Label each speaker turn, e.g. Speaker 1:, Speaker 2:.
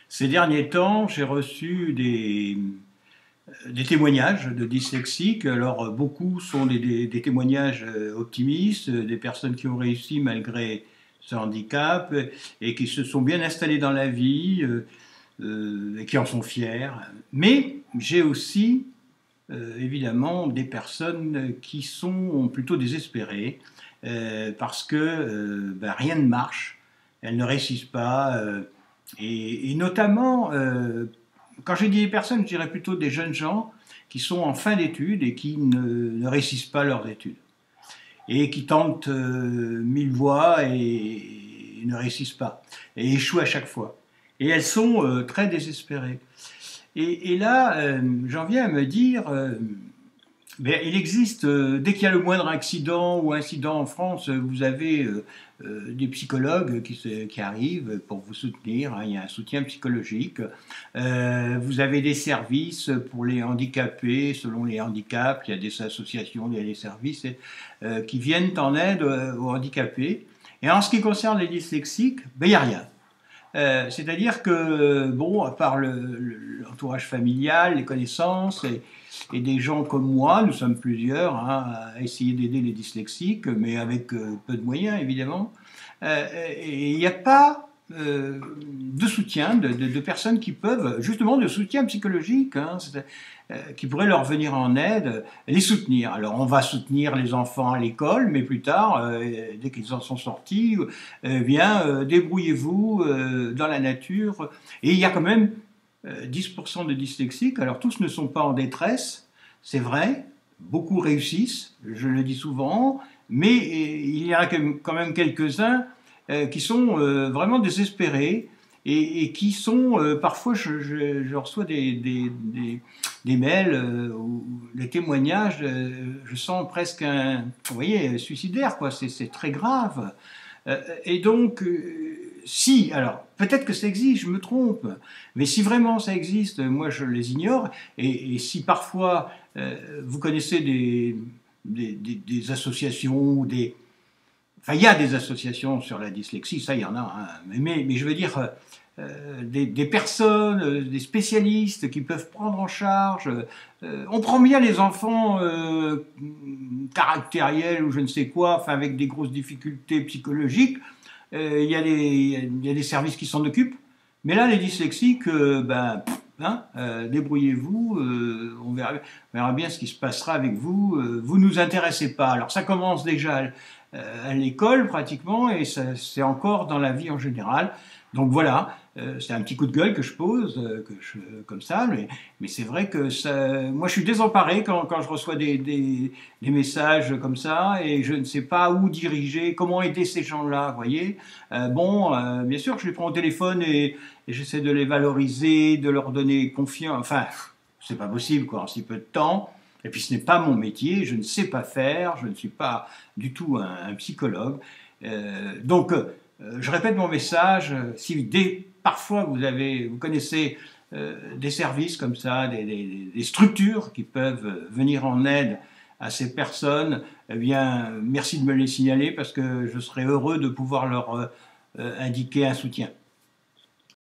Speaker 1: Ces derniers temps, j'ai reçu des témoignages de dyslexiques. Alors, beaucoup sont des témoignages optimistes, des personnes qui ont réussi malgré ce handicap et qui se sont bien installées dans la vie et qui en sont fiers. Mais j'ai aussi, évidemment, des personnes qui sont plutôt désespérées parce que rien ne marche, elles ne réussissent pas. Et notamment, quand j'ai dit des personnes, je dirais plutôt des jeunes gens qui sont en fin d'études et qui ne réussissent pas leurs études. Et qui tentent mille voies et ne réussissent pas. Et échouent à chaque fois. Et elles sont très désespérées. Et là, j'en viens à me dire, il existe, dès qu'il y a le moindre accident ou incident en France, vous avez des psychologues qui arrivent pour vous soutenir, hein, il y a un soutien psychologique. Vous avez des services pour les handicapés, selon les handicaps, il y a des associations, il y a des services qui viennent en aide aux handicapés. Et en ce qui concerne les dyslexiques, il n'y a rien. C'est-à-dire que, bon, à part l'entourage familial, les connaissances et des gens comme moi, nous sommes plusieurs hein, à essayer d'aider les dyslexiques, mais avec peu de moyens évidemment, et il n'y a pas de soutien de personnes qui peuvent, justement de soutien psychologique, hein, qui pourraient leur venir en aide, les soutenir. Alors on va soutenir les enfants à l'école, mais plus tard, dès qu'ils en sont sortis, débrouillez-vous dans la nature. Et il y a quand même 10% de dyslexiques, alors tous ne sont pas en détresse, c'est vrai, beaucoup réussissent, je le dis souvent, mais il y en a quand même quelques-uns qui sont vraiment désespérés et qui sont, parfois je reçois des mails ou des témoignages, je sens presque vous voyez, suicidaire, quoi, c'est très grave. Et donc, si, alors, peut-être que ça existe, je me trompe, mais si vraiment ça existe, moi je les ignore, et si parfois vous connaissez des associations ou des... Enfin, il y a des associations sur la dyslexie, ça il y en a, hein, mais je veux dire, des personnes, des spécialistes qui peuvent prendre en charge. On prend bien les enfants caractériels ou je ne sais quoi, enfin avec des grosses difficultés psychologiques. Il y a des services qui s'en occupent. Mais là, les dyslexiques, débrouillez-vous, on verra bien ce qui se passera avec vous. Vous ne nous intéressez pas. Alors ça commence déjà à l'école pratiquement et c'est encore dans la vie en général. Donc voilà, c'est un petit coup de gueule que je pose, comme ça, mais c'est vrai que moi je suis désemparé quand je reçois des messages comme ça et je ne sais pas où diriger, comment aider ces gens-là, vous voyez. Bien sûr, je les prends au téléphone et j'essaie de les valoriser, de leur donner confiance, enfin, c'est pas possible quoi, en si peu de temps. Et puis ce n'est pas mon métier, je ne sais pas faire, je ne suis pas du tout un psychologue. Je répète mon message, si parfois vous connaissez des services comme ça, des structures qui peuvent venir en aide à ces personnes, eh bien, merci de me les signaler parce que je serai heureux de pouvoir leur indiquer un soutien.